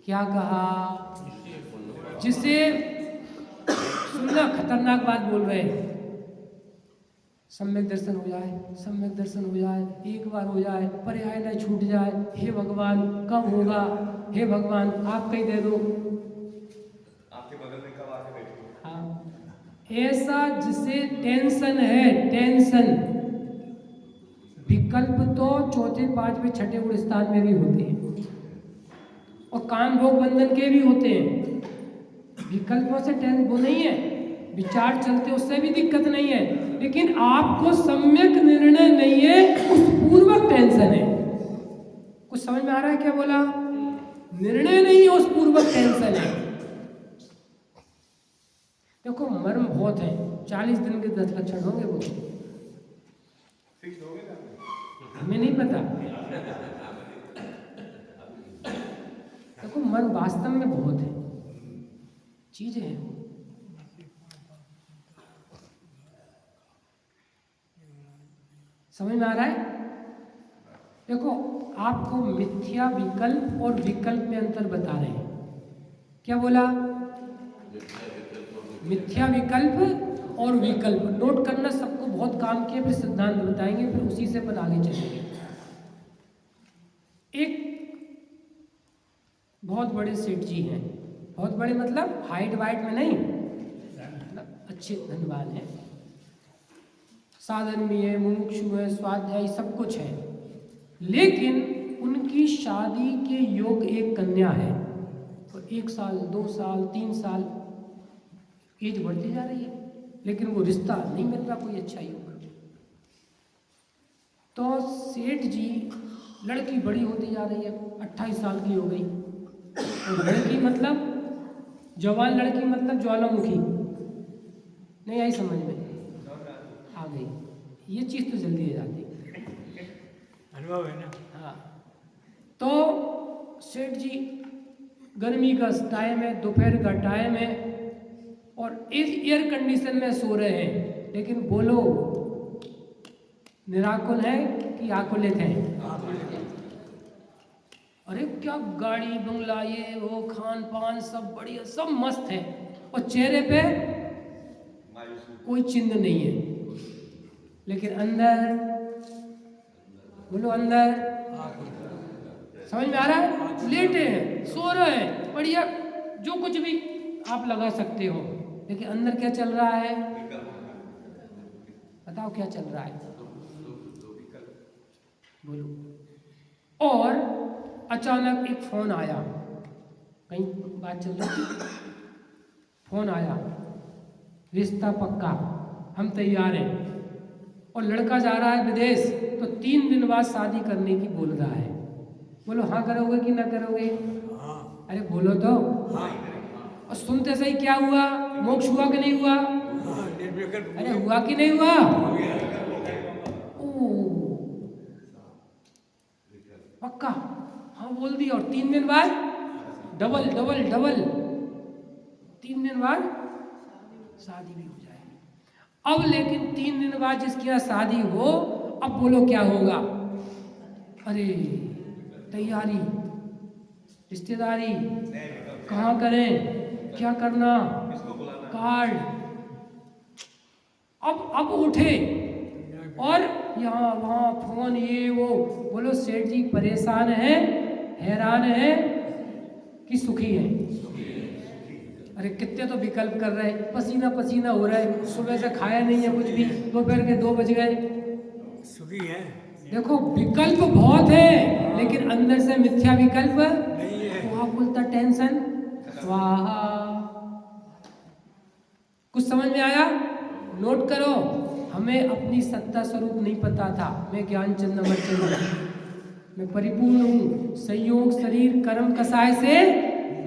क्या कहा? जिसे सुनना, खतरनाक बात बोल रहे हैं, सम्यक दर्शन हो जाए, सम्यक दर्शन हो जाए, एक बार हो जाए, पर्याय न छूट जाए, हे भगवान कब होगा, हे भगवान आप कहीं दे दो, आपके बगल में कब आके बैठे। हाँ, ऐसा जिसे टेंशन है, टेंशन। विकल्प तो चौथे पांचवें छठे गुण स्थान में भी होते हैं और काम भोग बंधन के भी होते हैं। विकल्पों से टेंशन वो नहीं है, विचार चलते उससे भी दिक्कत नहीं है, लेकिन आपको सम्यक निर्णय नहीं है, उस पूर्वक टेंशन है। कुछ समझ में आ रहा है क्या बोला? निर्णय नहीं है, उस पूर्वक टेंशन है। देखो मर्म बहुत है, 40 दिन के 10 लक्षण होंगे, वो फिक्स हो गए ना, हमें नहीं पता। देखो मर्म वास्तव में बहुत है, चीजें हैं। समझ में आ रहा है? देखो आपको मिथ्या विकल्प और विकल्प में अंतर बता रहे हैं। क्या बोला? मिथ्या विकल्प और विकल्प नोट करना सबको बहुत काम किया, फिर सिद्धांत बताएंगे, फिर उसी से अपन आगे चलेंगे। एक बहुत बड़े सेठ जी हैं, बहुत बड़े मतलब हाइट वाइट में नहीं, मतलब अच्छे धनवान हैं, साधन भी है, मुमुक्षु है, स्वाध्यायी सब कुछ है, लेकिन उनकी शादी के योग एक कन्या है, तो 1 साल 2 साल 3 साल एज बढ़ती जा रही है, लेकिन वो रिश्ता नहीं मिल रहा कोई अच्छा योग। तो सेठ जी, लड़की बड़ी होती जा रही है, 28 साल की हो गई, और लड़की मतलब जवान लड़की मतलब ज्वालामुखी, नहीं आई समझ में? आ गई, ये चीज़ तो जल्दी आ जाती है, अनुभव है ना। हाँ। तो सेठ जी गर्मी का टाइम है, दोपहर का टाइम है, और इस एयर कंडीशन में सो रहे हैं, लेकिन बोलो निराकुल है कि आकुलित है? अरे क्या गाड़ी बंगला, ये वो, खान पान सब बढ़िया, सब मस्त है, और चेहरे पे कोई चिन्ह नहीं है, लेकिन अंदर, बोलो अंदर, समझ में आ रहा है? लेटे हैं, सो रहे हैं, बढ़िया, जो कुछ भी आप लगा सकते हो, लेकिन अंदर क्या चल रहा है? बताओ क्या चल रहा है? बोलो। और अचानक एक फोन आया, कहीं बात चल रही थी, फोन आया, रिश्ता पक्का, हम तैयार हैं, और लड़का जा रहा है विदेश, तो 3 दिन बाद शादी करने की बोल रहा है। बोलो हाँ करोगे कि ना करोगे? अरे बोलो तो। और सुनते सही क्या हुआ? मोक्ष हुआ कि नहीं हुआ? अरे हुआ कि नहीं हुआ? पक्का हाँ बोल दिया, और 3 दिन बाद डबल डबल डबल, 3 दिन बाद शादी भी हो जाएगी। अब लेकिन 3 दिन बाद जिसके यहाँ शादी हो, अब बोलो क्या होगा? अरे तैयारी, रिश्तेदारी, कहाँ करें, क्या करना, कार्ड, अब उठे, और यहाँ वहाँ फोन, ये वो, बोलो सेठ जी परेशान है, हैरान है कि सुखी है? अरे कितने तो विकल्प कर रहे हैं, पसीना पसीना हो रहा है, सुबह से खाया नहीं है कुछ भी, दोपहर के 2 बज गए, सुखी है। देखो विकल्प बहुत है, लेकिन अंदर से मिथ्या विकल्प नहीं है। तो आप बोलता टेंशन, स्वाहा। कुछ समझ में आया? नोट करो, हमें अपनी सत्ता स्वरूप नहीं पता था। मैं ज्ञानचंद अमरचंद, मैं परिपूर्ण हूँ, संयोग शरीर कर्म कसाय से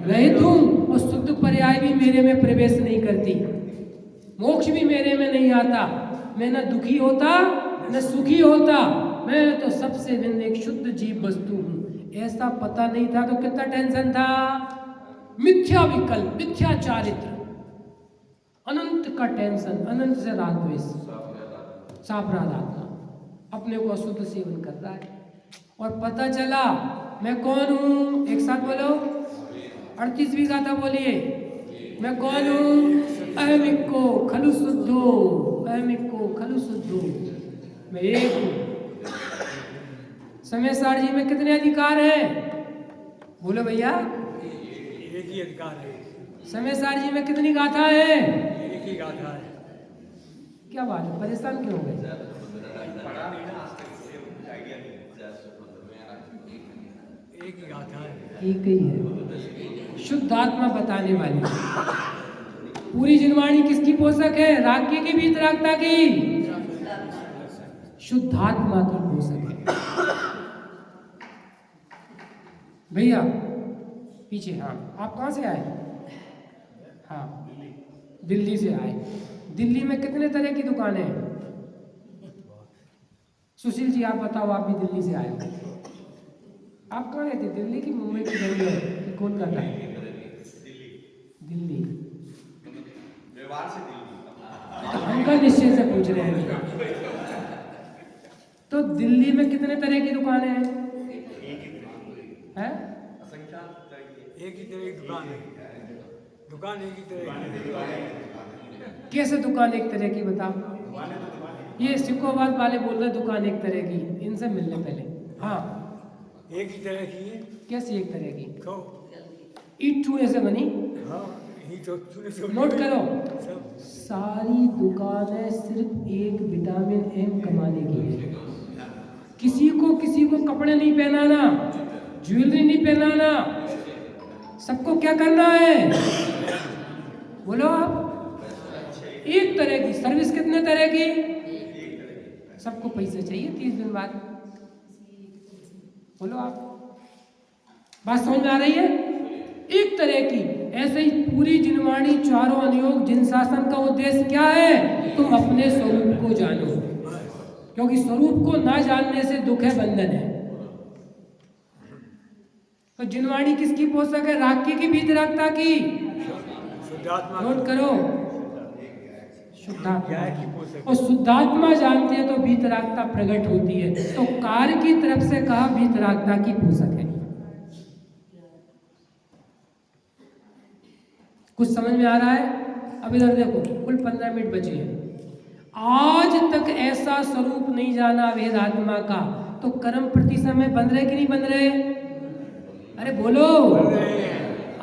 रहित हूँ, और शुद्ध पर्याय भी मेरे में प्रवेश नहीं करती, मोक्ष भी मेरे में नहीं आता, मैं न दुखी होता न सुखी होता, मैं तो सबसे भिन्न एक शुद्ध जीव वस्तु हूँ। ऐसा पता नहीं था तो कितना टेंशन था? मिथ्या विकल्प, मिथ्या चारित्र, अनंत का टेंशन, अनंत से राग द्वेष, सापराध आत्मा, अपने को अशुद्ध सेवन कर रहा है, और पता चला मैं कौन हूं? एक साथ बोलो, 38वीं गाथा बोलिए। मैं कौन हूँ? अहमिको खलु शुद्धो, अहमिको खलु शुद्धो, मैं एक हूँ। समय सार जी में कितने अधिकार हैं? बोलो भैया। एक ही अधिकार है, समय सार जी में कितनी गाथा है? एक ही गाथा है। क्या बात है, परेशान क्यों हो गए? पढ़ा नहीं ना आज तक, इसलिए कुछ आइडिया नहीं। एक ही गाथा है। एक ही है, शुद्ध आत्मा बताने वाली। पूरी जिनवाणी किसकी पोषक है? राज्य की वीतरागता की, शुद्धात्मा की पोषक है। भैया पीछे, हाँ आप कहाँ से आए? हाँ दिल्ली से आए। दिल्ली में कितने तरह की दुकानें हैं? सुशील जी आप बताओ, आप भी दिल्ली से आए हो। आप कहाँ गए थे? दिल्ली की, मुंबई की, बेंगलोर की, कोलकाता? दिल्ली। व्यवहार से दिल्ली। तो हम का निश्चय से पूछ रहे हैं। तो दिल्ली में कितने तरह की दुकानें हैं? हैं? एक ही तरह की दुकान है, दुकान एक ही तरह की। कैसे दुकान एक तरह की, बताओ? ये सिकोबाद वाले बोल रहे दुकान एक तरह की, इनसे मिलने पहले। हाँ एक ही तरह की है कैसी एक तरह की? तो। ईट चूने से बनी। हाँ यही तो चूने से नोट करो, सब। सारी दुकानें सिर्फ एक विटामिन एम कमाने की है। किसी को कपड़े नहीं पहनाना, ज्वेलरी नहीं पहनाना, सबको क्या करना है? बोलो आप। एक तरह की सर्विस, कितने तरह की? सबको पैसे चाहिए 30 दिन बाद। बोलो आप, बात समझ में आ रही है? एक तरह की। ऐसे ही पूरी जिनवाणी चारों अनुयोग जिन शासन का उद्देश्य क्या है? तुम अपने स्वरूप को जानो, क्योंकि स्वरूप को ना जानने से दुख है, बंधन है। तो जिनवाणी किसकी पोषक है? राज्य की वीतरागता की। शुद्धात्मा नोट करो, शुद्धात्मा की पोषक। और शुद्धात्मा जानते हैं तो वीतरागता प्रकट होती है। तो कार्य की तरफ से कहा वीतरागता की पोषक है। कुछ समझ में आ रहा है? अब इधर देखो, कुल 15 मिनट बचे हैं। आज तक ऐसा स्वरूप नहीं जाना वेद आत्मा का, तो कर्म प्रति समय बंध रहे कि नहीं बंध रहे? अरे बोलो।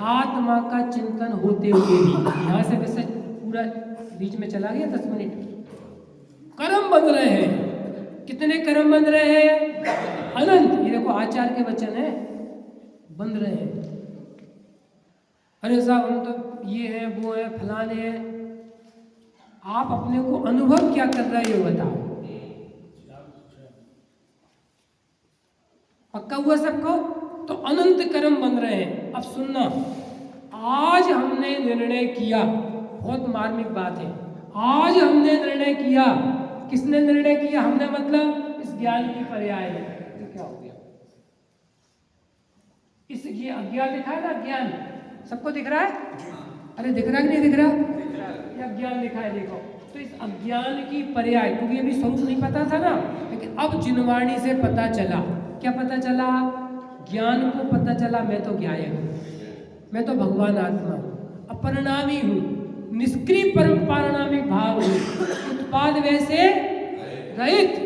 आत्मा का चिंतन होते हुए भी, यहाँ से वैसे पूरा बीच में चला गया 10 मिनट, कर्म बंध रहे हैं। कितने कर्म बंध रहे हैं? अनंत। ये देखो आचार्य के वचन है, बंध रहे हैं। अरे साहब हम तो ये है वो है फलाने हैं। आप अपने को अनुभव क्या कर रहे हो बताओ? पक्का हुआ सबको? तो अनंत कर्म बन रहे हैं। अब सुनना, आज हमने निर्णय किया, बहुत मार्मिक बात है, आज हमने निर्णय किया। किसने निर्णय किया? हमने मतलब इस ज्ञान की पर्याय है। ये क्या हो गया? इस ये अज्ञान लिखा है ना, अज्ञान सबको दिख रहा है? अरे दिख रहा है कि नहीं दिख रहा? ये अज्ञान लिखा है, देखो। तो इस अज्ञान की पर्याय, क्योंकि अभी स्वरूप नहीं पता था ना, लेकिन अब जिनवाणी से पता चला। क्या पता चला? ज्ञान को पता चला मैं तो ज्ञायक हूँ, मैं तो भगवान आत्मा हूँ, अपरिणामी हूँ, निष्क्रिय परम पारिणामिक भाव हूँ, उत्पाद वैसे रहित,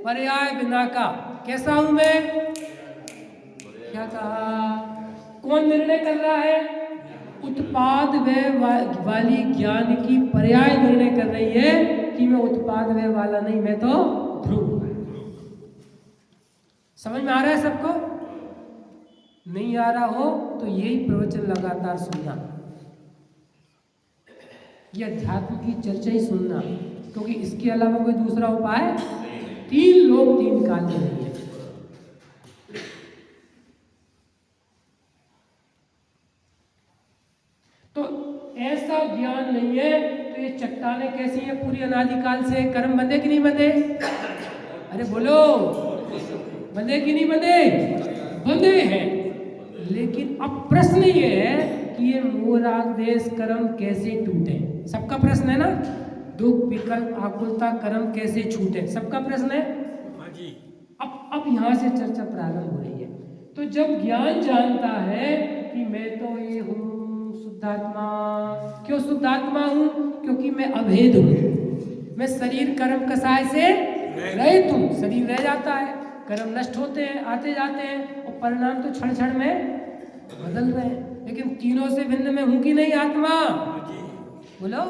पर्याय बिना का। कैसा हूं मैं? क्या कहा? कौन निर्णय कर रहा है? उत्पाद व्यय वाली ज्ञान की पर्याय निर्णय कर रही है कि मैं उत्पाद व्यय वाला नहीं, मैं तो ध्रुव। समझ में आ रहा है सबको? नहीं आ रहा हो तो यही प्रवचन लगातार सुनना, ये अध्यात्म की चर्चा ही सुनना, क्योंकि इसके अलावा कोई दूसरा उपाय 3 लोग 3 काल में नहीं है। तो ऐसा ज्ञान नहीं है तो ये चट्टाने कैसी है? पूरी अनादिकाल से कर्म बंधे कि नहीं बंधे? अरे बोलो, बंधे कि नहीं बंधे? बंधे हैं। लेकिन अब प्रश्न ये है कि ये मोह राग देश कर्म कैसे टूटे? सबका प्रश्न है ना। दुख विकल्प आकुलता कर्म कैसे छूटे? सबका प्रश्न है। अब यहाँ से चर्चा प्रारंभ हो रही है। तो जब ज्ञान जानता है कि मैं तो ये हूँ शुद्धात्मा। क्यों शुद्धात्मा हूँ? क्योंकि मैं अभेद हूँ। मैं शरीर कर्म कसाय से रहित हूँ। शरीर रह जाता है, कर्म नष्ट होते हैं, आते जाते हैं, और परिणाम तो क्षण क्षण में बदल रहे हैं, लेकिन तीनों से भिन्न में हूँ कि नहीं आत्मा? बोलो।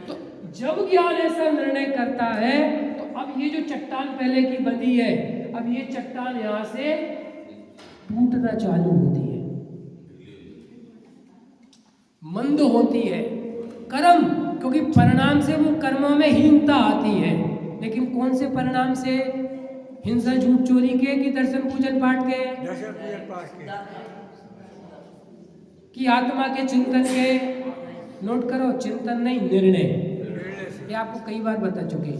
तो जब ज्ञान ऐसा निर्णय करता है तो अब ये जो चट्टान पहले की बंधी है, अब ये चट्टान यहां से टूटना चालू होती है, मंद होती है। कर्म, क्योंकि परिणाम से वो कर्मों में हीनता आती है। लेकिन कौन से परिणाम से? हिंसा, झूठ, चोरी के, कि दर्शन पूजन पाठ के? दर्शन पूजन पाठ के। कि आत्मा के चिंतन के? नोट करो, चिंतन नहीं, निर्णय। निर्णय से। ये आपको कई बार बता चुके।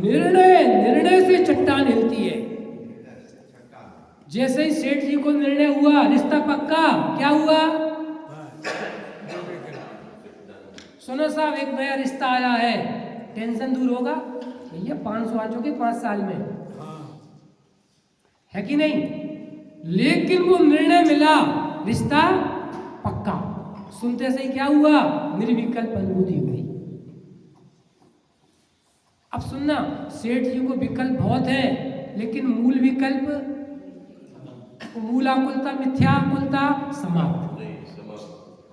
निर्णय से चट्टान हिलती है। जैसे ही सेठ जी को निर्णय हुआ, रिश्ता पक्का, क्या हुआ? हाँ, जो भी करे। सुनो साहब, एक नया रिश्ता आया है, टेंशन दूर होगा? भैया 500 आ चुके 5 साल में, हाँ, है कि नहीं? लेकिन वो निर्णय मिला, रिश्ता पक्का। सुनते से ही क्या हुआ? निर्विकल्प अनुभूति हुई। अब सुनना, सेठ जी को विकल्प बहुत है, लेकिन मूल विकल्प, मूलाकुलता, मिथ्याकुलता समाप्त,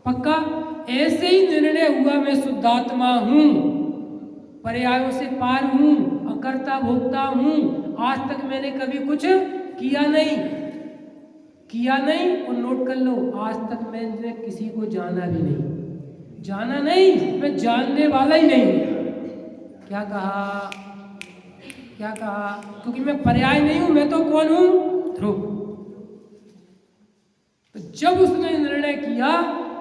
पक्का। ऐसे ही निर्णय हुआ, मैं शुद्धात्मा हूं, पर्यायों से पार हूं, अकर्ता भोक्ता हूं, आज तक मैंने कभी कुछ किया नहीं। और नोट कर लो, आज तक मैंने किसी को जाना भी नहीं। जाना नहीं, मैं जानने वाला ही नहीं। क्या कहा? क्योंकि मैं पर्याय नहीं हूं, मैं तो कौन हूं? ध्रुव। तो जब उसने निर्णय किया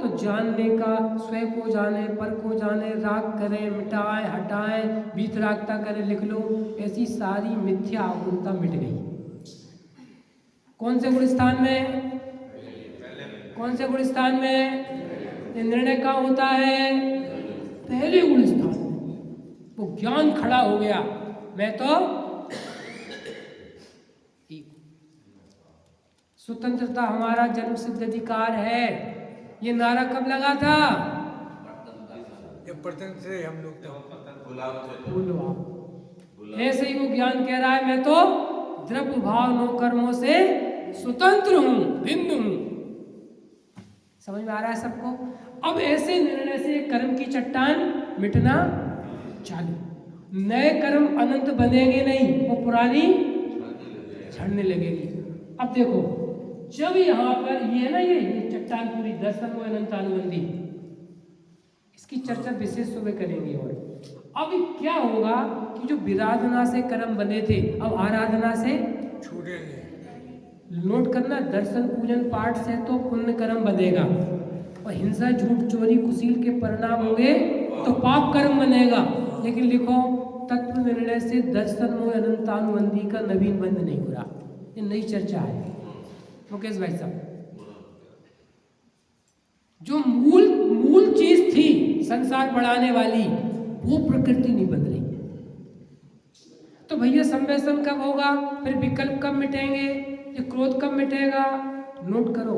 तो जानने का, स्वयं को जाने, पर को जाने, राग करें, मिटाए, हटाए, वीतरागता करें, लिख लो, ऐसी सारी मिथ्या आकुलता मिट गई। कौन से गुण स्थान में? ये निर्णय कहाँ होता है? पहले गुण स्थान में। वो ज्ञान खड़ा हो गया, मैं तो स्वतंत्रता हमारा जन्म सिद्ध अधिकार है। ये नारा कब लगा था? जब प्रथम से हम लोग बोलो आप। ऐसे ही वो ज्ञान कह रहा है, मैं तो द्रव्य भाव नो कर्मों से स्वतंत्र हूं, भिन्न हूं। समझ में आ रहा है सबको? अब ऐसे निर्णय से कर्म की चट्टान मिटना चालू। नए कर्म अनंत बनेंगे नहीं, वो पुरानी झड़ने लगेगी। अब देखो, जब यहाँ पर ये है ना, ये चट्टान पूरी दर्शन में अनंत अनुबंधी, इसकी चर्चा विशेष सुबह करेंगे। और अब क्या होगा कि जो विराधना से कर्म बने थे, अब आराधना से छूटेंगे। नोट करना, दर्शन पूजन पाठ से तो पुण्य कर्म बनेगा, और हिंसा, झूठ, चोरी, कुशील के परिणाम होंगे तो पाप कर्म बनेगा। लेकिन लिखो, तत्व निर्णय से दर्शन में अनंतानुबंधी का नवीन बंध नहीं हो रहा। ये नई चर्चा है मुकेश भाई साहब। जो मूल चीज थी संसार बढ़ाने वाली, वो प्रकृति नहीं बन रही। तो भैया संवेशन कब होगा? फिर विकल्प कब मिटेंगे? ये क्रोध कब मिटेगा? नोट करो,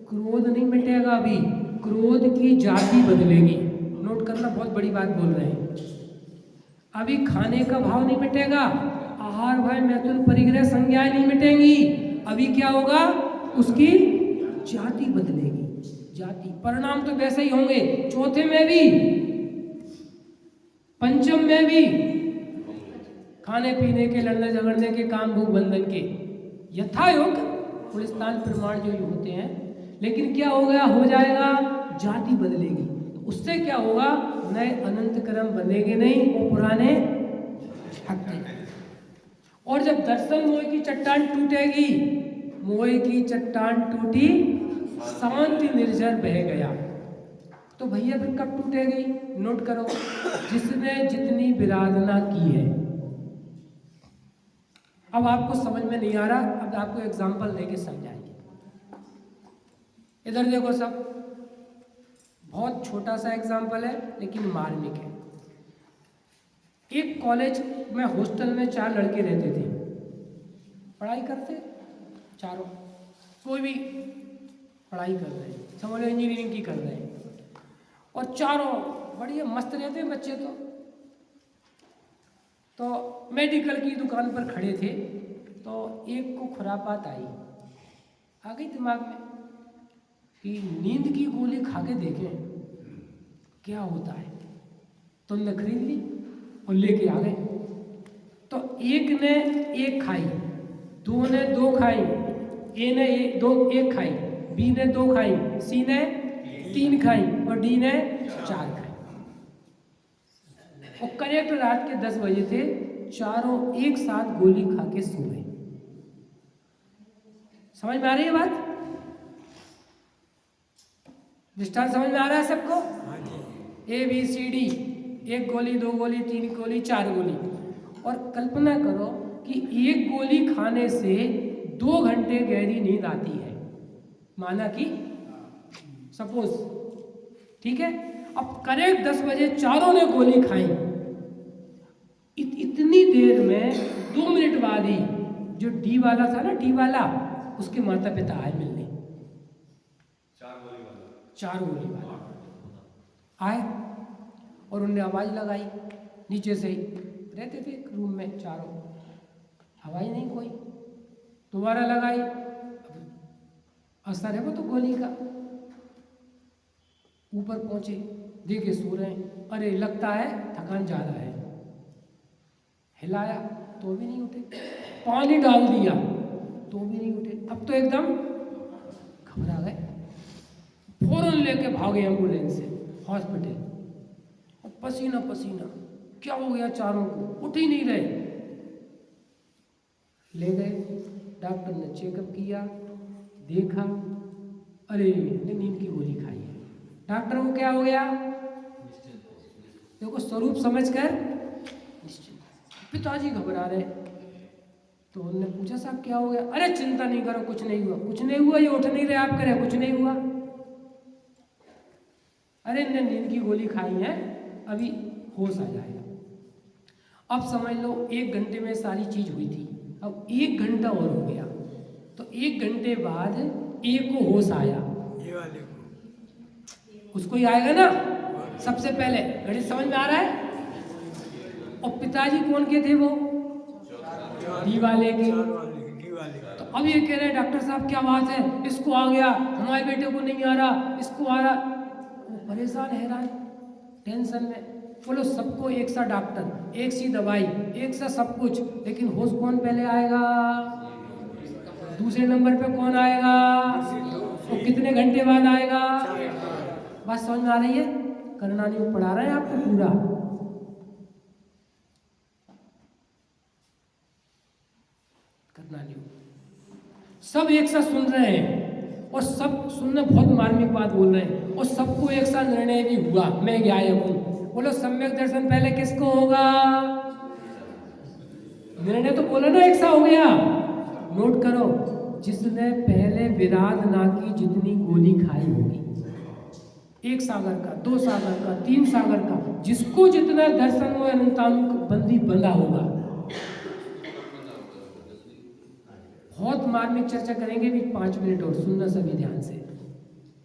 क्रोध नहीं मिटेगा अभी, क्रोध की जाति बदलेगी। नोट करना, बहुत बड़ी बात बोल रहे हैं। अभी खाने का भाव नहीं मिटेगा, आहार, भय, मैथुन, परिग्रह, संज्ञाएं नहीं मिटेंगी। अभी क्या होगा? उसकी जाति बदलेगी। जाति, परिणाम तो वैसे ही होंगे, चौथे में भी, पंचम में भी, खाने पीने के, लड़ने झगड़ने के, काम भूख बंधन के, यथायोग पुलिस्तान प्रमाण जो होते हैं। लेकिन क्या हो गया? हो जाएगा, जाति बदलेगी। तो उससे क्या होगा? नए अनंत कर्म बनेंगे नहीं, वो पुराने हटते। और जब दर्शन मोह की चट्टान टूटेगी, मोह की चट्टान टूटी, शांति निर्झर बह गया, तो भैया फिर कब टूटेगी? नोट करो, जिसने जितनी विराधना की है। अब आपको समझ में नहीं आ रहा, अब आपको एग्जाम्पल देके समझाएंगे। इधर देखो सब, बहुत छोटा सा एग्जाम्पल है लेकिन मार्मिक है। एक कॉलेज में हॉस्टल में 4 लड़के रहते थे, पढ़ाई करते चारों, कोई भी पढ़ाई कर रहे हैं, समझ लो इंजीनियरिंग की कर रहे हैं, और चारों बढ़िया मस्त रहते हैं बच्चे। तो मेडिकल की दुकान पर खड़े थे, तो एक को खुरापात आई, आ गई दिमाग में कि नींद की गोली खा के देखें क्या होता है। तो उनने खरीद ली और लेके आ गए। तो एक ने एक खाई, दो ने दो खाई, ए ने एक खाई, बी ने 2 खाई, सी ने 3 खाई और डी ने 4 खाई। और करेक्ट रात के 10 बजे थे, चारों एक साथ गोली खा के सो गए। समझ में आ रही है बात? दृष्टांत समझ में आ रहा है सबको? ABCD, 1 गोली, 2 गोली, 3 गोली, 4 गोली। और कल्पना करो कि 1 गोली खाने से 2 घंटे गहरी नींद आती है, माना कि सपोज, ठीक है। अब करेक्ट 10 बजे चारों ने गोली खाई, इतनी देर में 2 मिनट बाद ही जो डी वाला था ना, डी वाला, उसके माता पिता आए मिलने। 4 गोली वाला आए और उनने आवाज लगाई, नीचे से ही रहते थे एक रूम में चारों, आवाज नहीं कोई, दोबारा लगाई, असर है वो तो गोली का। ऊपर पहुंचे, देखे सो रहे हैं, अरे लगता है थकान ज्यादा है, हिलाया तो भी नहीं उठे, पानी डाल दिया तो भी नहीं उठे। अब तो एकदम घबरा गए, फौरन लेके भागे एम्बुलेंस से हॉस्पिटल, और पसीना पसीना, क्या हो गया चारों को, उठ ही नहीं रहे। ले गए, डॉक्टर ने चेकअप किया, देखा, अरे नींद की गोली खाई है। डॉक्टर को क्या हो गया, देखो स्वरूप समझकर निश्चिंत। पिताजी घबरा रहे, तो उन्होंने पूछा साहब क्या हो गया? अरे चिंता नहीं करो, कुछ नहीं हुआ, कुछ नहीं हुआ, ये उठ नहीं रहे, आप करें कुछ नहीं हुआ। अरे इन्हें नींद की गोली खाई है, अभी होश आ जाएगा। अब समझ लो 1 घंटे में सारी चीज हुई थी, अब 1 घंटा और हो गया, तो 1 घंटे बाद एक को होश आया, ये वाले को उसको ही आएगा ना सबसे पहले। गणित समझ में आ रहा है? और पिताजी कौन के थे वो? डी वाले के। डी वाले का। तो अब ये कह रहे हैं डॉक्टर साहब क्या बात है, इसको आ गया, हमारे बेटे को नहीं आ रहा, इसको आ रहा। वो परेशान हैरान टेंशन में। बोलो सबको एक सा डॉक्टर, एक सी दवाई, एक सा सब कुछ, लेकिन होश कौन पहले आएगा? दूसरे नंबर पे कौन आएगा? तो कितने घंटे बाद आएगा? बात समझ में आ रही है? करनानी में पढ़ा रहे हैं आपको पूरा। करनानी सब एक साथ सुन रहे हैं और सब सुनने बहुत मार्मिक बात बोल रहे हैं, और सबको एक साथ निर्णय भी हुआ, मैं गायक हूं। बोलो सम्यक दर्शन पहले किसको होगा? निर्णय तो बोलो ना एक सा हो गया। नोट करो, जिसने पहले विराधना की जितनी गोली खाई होगी, 1 सागर का, 2 सागर का, 3 सागर का, जिसको जितना दर्शन में अनंतानुबंधी बंधा होगा। बहुत मार्मिक चर्चा करेंगे भी, 5 मिनट और सुनना सभी ध्यान से।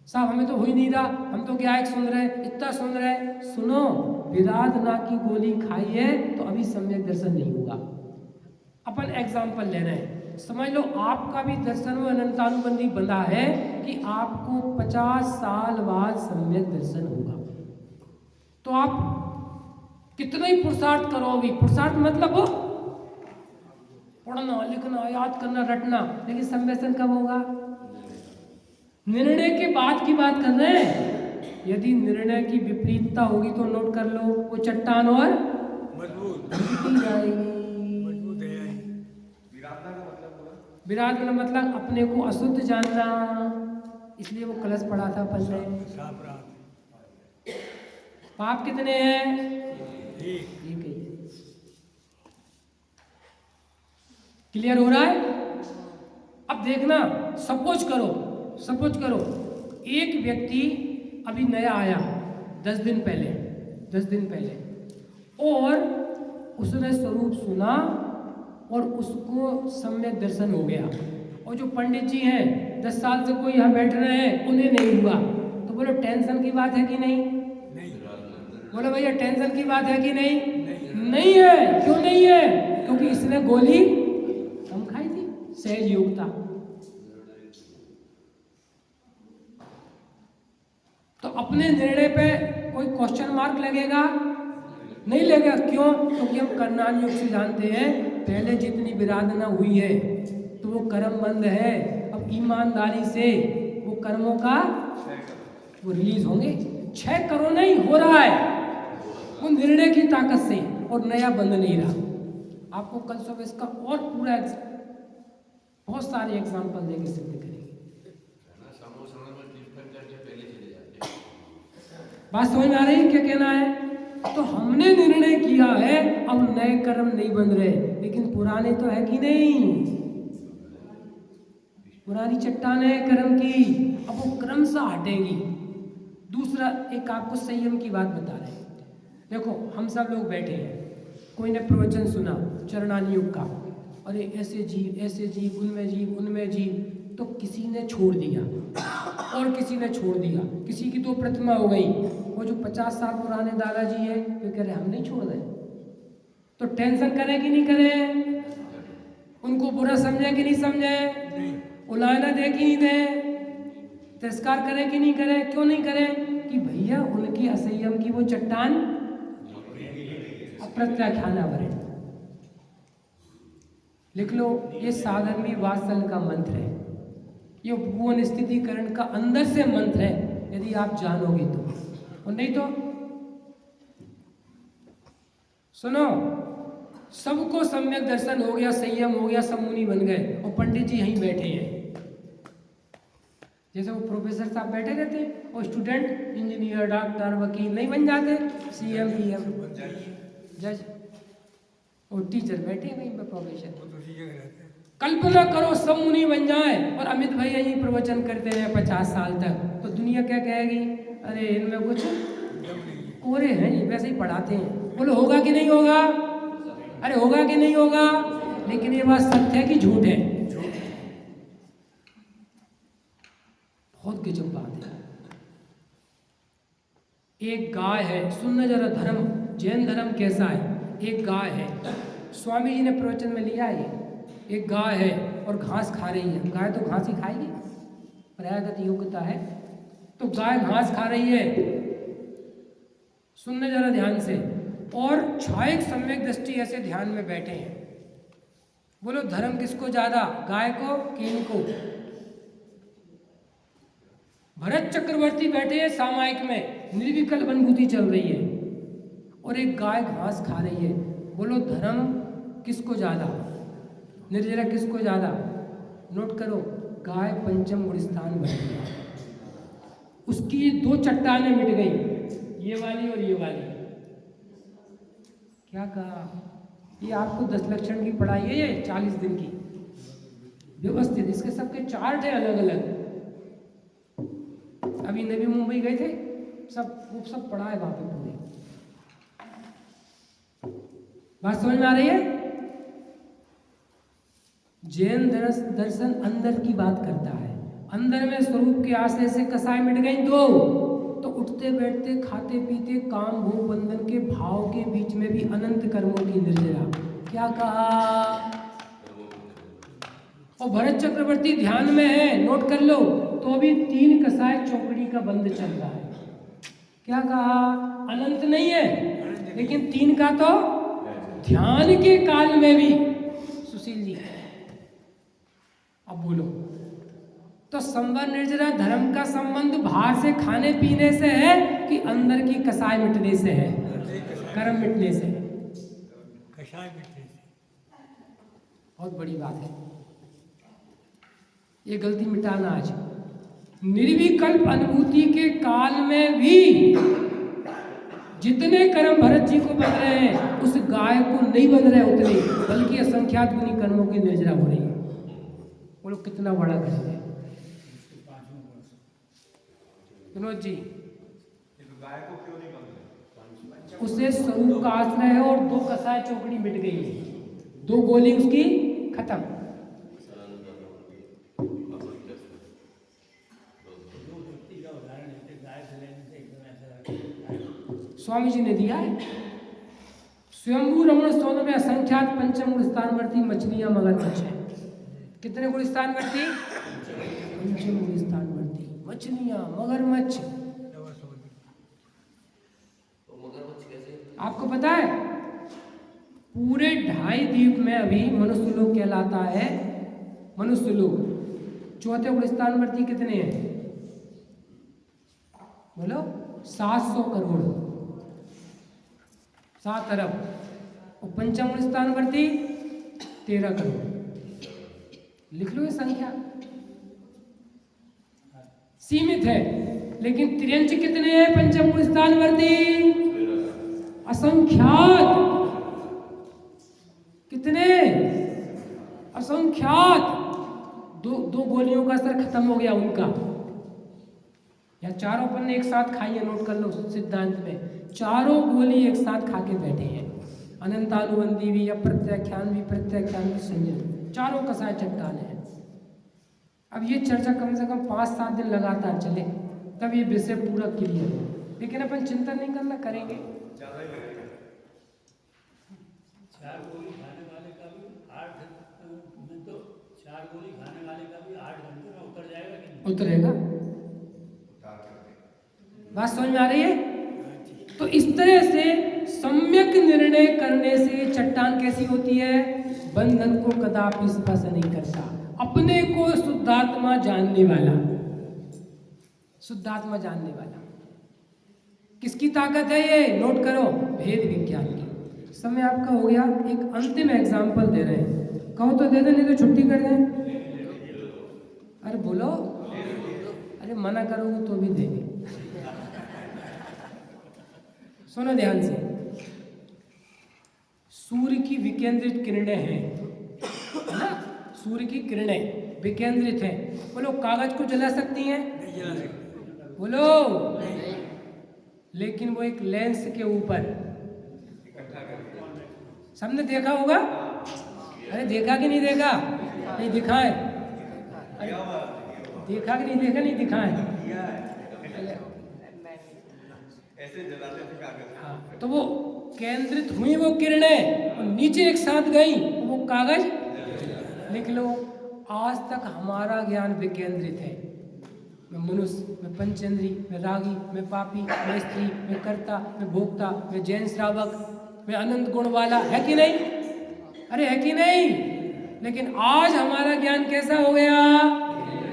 साहब हमें तो हो ही नहीं रहा, हम तो क्या एक सुन रहे, इतना सुन रहे। सुनो, विराधना की गोली खाई है तो अभी सम्यक दर्शन नहीं होगा। अपन एग्जाम्पल ले रहे हैं, समझ लो आपका भी दर्शन में अनंतानुबंधी बंधा है कि आपको 50 साल बाद सम्यक दर्शन होगा। तो आप कितना ही पुरुषार्थ करो, अभी पुरुषार्थ मतलब हो पढ़ना, लिखना, याद करना, रटना, लेकिन सम्यक दर्शन कब होगा? निर्णय के बाद की बात कर रहे हैं। यदि निर्णय की विपरीतता होगी तो नोट कर लो, वो चट्टान और मजबूत जाएगी। मजबूत है। विराट मतलब अपने को अशुद्ध जानना, इसलिए वो कलश पड़ा था अपन ने। साफ रहा। पाप कितने हैं? ठीक। एक ही। क्लियर हो रहा है? अब देखना, सपोज करो एक व्यक्ति अभी नया आया 10 दिन पहले, और उसने स्वरूप सुना और उसको सम्यक दर्शन हो गया। और जो पंडित जी हैं 10 साल से कोई यहाँ बैठ रहे हैं उन्हें नहीं हुआ, तो बोलो टेंशन की बात है कि नहीं? नहीं बोलो भैया टेंशन की बात है कि नहीं? नहीं नहीं है। क्यों नहीं है? क्योंकि इसने गोली कम खाई थी, सहज योग था। तो अपने निर्णय पे कोई क्वेश्चन मार्क लगेगा? नहीं लगेगा। क्यों? क्योंकि हम कर्णान योग से जानते हैं पहले जितनी विराधना हुई है तो वो कर्म बंद है। अब ईमानदारी से वो कर्मों का वो रिलीज होंगे। 6 करोड़ नहीं हो रहा है वो निर्णय की ताकत से, और नया बंद नहीं रहा। आपको कल सुबह इसका और पूरा बहुत सारे एग्जाम्पल देके सिद्ध करेंगे। बात समझ में आ रही है क्या कहना है? तो हमने निर्णय किया है अब नए कर्म नहीं बन रहे, लेकिन पुराने तो है कि नहीं? पुरानी चट्टान है कर्म की, अब वो क्रमशः हटेंगी। दूसरा एक आपको संयम की बात बता रहे हैं। देखो हम सब लोग बैठे हैं, कोई ने प्रवचन सुना चरणानी योग का, अरे ऐसे जीव उनमें जीव, तो किसी ने छोड़ दिया और किसी ने छोड़ दिया। किसी की तो प्रतिमा हो गई, वो जो 50 साल पुराने दादाजी है वे कह रहे हम नहीं छोड़ रहे, तो टेंशन करें कि नहीं करें? उनको बुरा समझे कि नहीं समझे? उलाहना दे कि नहीं दे? तिरस्कार करें कि नहीं करें? क्यों नहीं करें? कि भैया उनकी असंयम की वो चट्टान अप्रत्याख्याना भरे। लिख लो, ये साधर्मी वात्सल का मंत्र है, ये उपभुवन स्थितिकरण का अंदर से मंत्र है, यदि आप जानोगे तो। और नहीं तो सुनो, सबको सम्यक दर्शन हो गया, संयम हो गया, सब मुनि बन गए और पंडित जी यहीं बैठे हैं। जैसे वो प्रोफेसर साहब बैठे रहते और स्टूडेंट इंजीनियर डॉक्टर वकील नहीं बन जाते, सीएम पीएम जज, और टीचर बैठे वहीं पर प्रोफेसर। कल्पना करो सब मुनि बन जाए और अमित भाई यही प्रवचन करते रहे 50 साल तक, तो दुनिया क्या कहेगी? अरे इनमें कुछ कोरे हैं, ये वैसे ही पढ़ाते हैं। बोलो होगा कि नहीं होगा? अरे होगा कि नहीं होगा? लेकिन ये बात सत्य है कि झूठ है? बहुत गजब बात है। एक गाय है, सुनना जरा धर्म, जैन धर्म कैसा है। एक गाय है, स्वामी जी ने प्रवचन में लिया है, एक गाय है और घास खा रही है। गाय तो घास ही खाएगी, प्रयागत योग्यता है, तो गाय घास खा रही है। सुनने जरा ध्यान से, और छायक सम्यक दृष्टि ऐसे ध्यान में बैठे हैं। बोलो धर्म किसको ज्यादा, गाय को कि इनको? भरत चक्रवर्ती बैठे हैं सामायिक में, निर्विकल्प अनुभूति चल रही है, और एक गाय घास खा रही है। बोलो धर्म किसको ज्यादा, निर्जरा किसको ज्यादा? नोट करो, गाय पंचम गुण स्थान बन गया, उसकी 2 चट्टानें मिट गई, ये वाली और ये वाली। क्या कहा? ये आपको 10 लक्षण की पढ़ाई है, ये 40 दिन की व्यवस्थित, इसके सबके चार्ट है अलग अलग। अभी नवी मुंबई गए थे, सब पढ़ा है वहां पे पूरे। बात समझ में आ रही है? जैन दर्शन अंदर की बात करता है। अंदर में स्वरूप के आश्रय से कसाय मिट गई 2, तो उठते बैठते खाते पीते काम भोग बंधन के भाव के बीच में भी अनंत कर्मों की निर्जरा। क्या कहा? और भरत चक्रवर्ती ध्यान में है, नोट कर लो, तो अभी 3 कसाय चौकड़ी का बंद चल रहा है। क्या कहा? अनंत नहीं है, लेकिन 3 का तो ध्यान के काल में भी। सुशील जी अब बोलो, तो संवर निर्जरा धर्म का संबंध बाहर से खाने पीने से है कि अंदर की कसाय मिटने से है, कर्म मिटने से? कसाय मिटने से। बहुत बड़ी बात है, ये गलती मिटाना आज। निर्विकल्प अनुभूति के काल में भी जितने कर्म भरत जी को बन रहे हैं, उस गाय को नहीं बन रहे उतने, बल्कि असंख्यात गुनी कर्मों की निर्जरा हो रही है। बोलो कितना बड़ा गजब है। विनोद जी, गाय को क्यों नहीं बन? उसे स्वरूप का आश्रय है और 2 कसाय चौकड़ी मिट गई है, 2 गोली उसकी खत्म। स्वामी जी ने दिया है। स्वयंभू रमण स्तोत्र में असंख्यात पंचम गुण स्थानवर्ती मछलियां मगरमच्छ हैं। कितने गुण स्थानवर्ती? पंचम गुण स्थानवर्ती मछलियां मगरमच्छ। आपको पता है पूरे 2.5 द्वीप में अभी मनुष्य लोक कहलाता है। मनुष्य लोक चौथे गुण स्थानवर्ती कितने हैं? बोलो 700 करोड़, 7 अरब। और पंचम गुण स्थानवर्ती 13 करोड़। लिख लो ये संख्या, सीमित है। लेकिन त्रियंच कितने हैं पंचम गुण स्थानवर्ती? असंख्यात। कितने? असंख्यात। दो गोलियों का असर खत्म हो गया उनका। या चारों पन्ने एक साथ खाइए, नोट कर लो सिद्धांत में, चारों गोली एक साथ खा के बैठे हैं। अनंतानुबंधी भी, अप्रत्याख्यान भी, प्रत्याख्यान भी, संयम, चारों कसाय चट्टान है। अब ये चर्चा कम से कम 5-7 दिन लगातार चले, तब ये विषय पूरा क्लियर हो। लेकिन अपन चिंता नहीं करना, करेंगे। 4 गोली खाने वाले का भी 8 में तो 4 गोली खाने वाले का भी 8 घंटे में उतर जाएगा कि नहीं? उतरेगा। बात समझ में आ रही है? तो इस तरह से सम्यक निर्णय करने से चट्टान कैसी होती है? बंधन को कदापि स्पर्श नहीं करता। अपने को शुद्धात्मा जानने वाला, शुद्धात्मा जानने वाला। किसकी ताकत है ये? नोट करो, भेद विज्ञान की। समय आपका हो गया, एक अंतिम एग्जाम्पल दे रहे हैं। कहो तो दे दे, नहीं तो छुट्टी कर दें। अरे बोलो, अरे मना करोगे तो भी देंगे। सुनो ध्यान से। सूर्य की विकेंद्रित किरणें हैं, है ना? सूर्य की किरणें विकेंद्रित हैं। बोलो कागज को जला सकती हैं? नहीं जला सकते। बोलो। लेकिन वो एक लेंस के ऊपर, सबने देखा होगा। अरे देखा कि नहीं देखा? नहीं दिखाए। अरे देखा कि नहीं देखा? नहीं दिखाए। ऐसे जलाते थे कागज। हाँ, तो वो केंद्रित हुई वो किरणें और नीचे एक साथ गई, वो कागज। लिख लो, आज तक हमारा ज्ञान विकेंद्रित है। मैं मनुष्य, मैं पंचेंद्री, मैं रागी, मैं पापी, मैं स्त्री, मैं कर्ता, मैं भोक्ता, मैं जैन श्रावक, मैं अनंत गुण वाला, है कि नहीं? अरे है कि नहीं? लेकिन आज हमारा ज्ञान कैसा हो गया?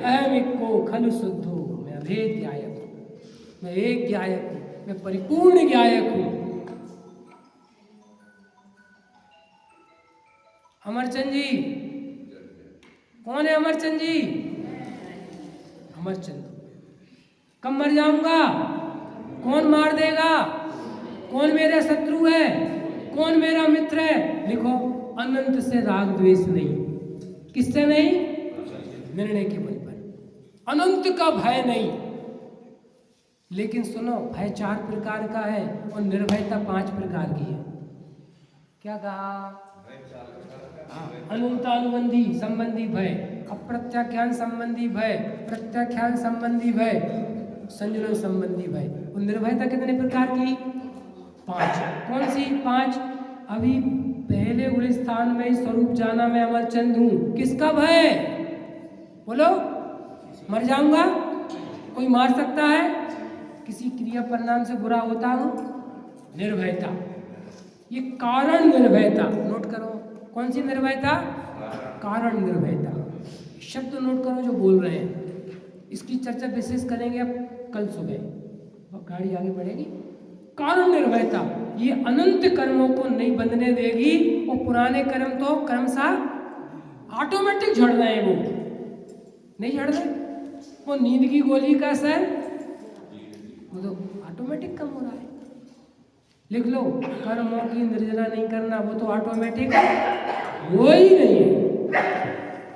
अहम इक्को खलु शुद्धो, मैं अभेद ज्ञायक हूँ, मैं एक ज्ञायक हूँ, मैं परिपूर्ण ज्ञायक हूँ। अमरचंद जी, कौन है अमरचंद जी? अमरचंद। कब मर जाऊंगा? कौन मार देगा? कौन मेरा शत्रु है? कौन मेरा मित्र है? लिखो, अनंत से राग द्वेष नहीं। किससे नहीं? निर्णय के बल पर। अनंत का भय नहीं। लेकिन सुनो, भय 4 प्रकार का है और निर्भयता 5 प्रकार की है। क्या कहा? अनंतानुबंधी संबंधी भय, अप्रत्याख्यान संबंधी भय, प्रत्याख्यान संबंधी भय, संजुलन संबंधी भय। और निर्भयता कितने प्रकार की? 5। कौन सी 5? अभी पहले गुण स्थान में स्वरूप जाना मैं अमरचंद हूँ। किसका भय? बोलो। मर जाऊंगा? कोई मार सकता है? किसी क्रिया परिणाम से बुरा होता हूँ? निर्भयता। ये कारण निर्भयता, नोट करो। कौन सी निर्भयता? कारण निर्भयता। शब्द नोट करो जो बोल रहे हैं। इसकी चर्चा विशेष करेंगे अब कल सुबह, गाड़ी आगे बढ़ेगी। कारण निर्भयता ये अनंत कर्मों को नहीं बंधने देगी और पुराने कर्म तो क्रमशः ऑटोमेटिक झड़ रहे हैं। वो नहीं झड़ रहे, वो नींद की गोली का असर वो तो ऑटोमेटिक कम हो रहा है। लिख लो, कर्मों की निर्जरा नहीं करना, वो तो ऑटोमेटिक हो ही नहीं है।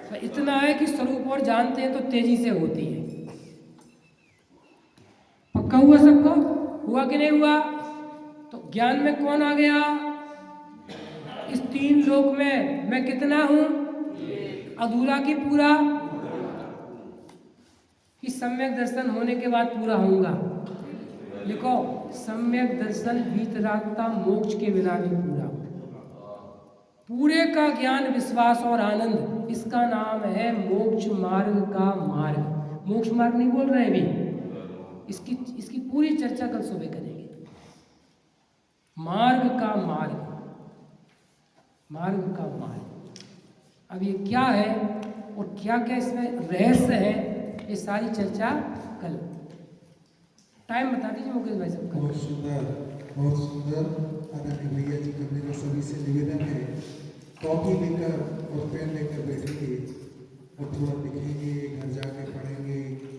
तो इतना है कि स्वरूप और जानते हैं तो तेजी से होती है। पक्का हुआ सबको? हुआ कि नहीं हुआ? तो ज्ञान में कौन आ गया? इस 3 लोक में मैं कितना हूं? अधूरा की पूरा? कि सम्यक दर्शन होने के बाद पूरा होऊंगा? लिखो, सम्यक दर्शन वीतरागता मोक्ष के बिना नहीं पूरा। पूरे का ज्ञान, विश्वास और आनंद, इसका नाम है मोक्ष मार्ग का मार्ग। मोक्ष मार्ग नहीं बोल रहे अभी, इसकी पूरी चर्चा कल सुबह करेंगे। मार्ग का मार्ग, मार्ग का मार्ग। अब ये क्या है और क्या क्या इसमें रहस्य है, ये सारी चर्चा कल। टाइम बता दीजिए मुकेश भाई साहब। बहुत सुंदर, बहुत सुंदर। आदरणीय भैया जी का मेरा सभी से निवेदन है, कॉपी लेकर और पेन लेकर बैठेंगे और थोड़ा लिखेंगे, घर जाके पढ़ेंगे।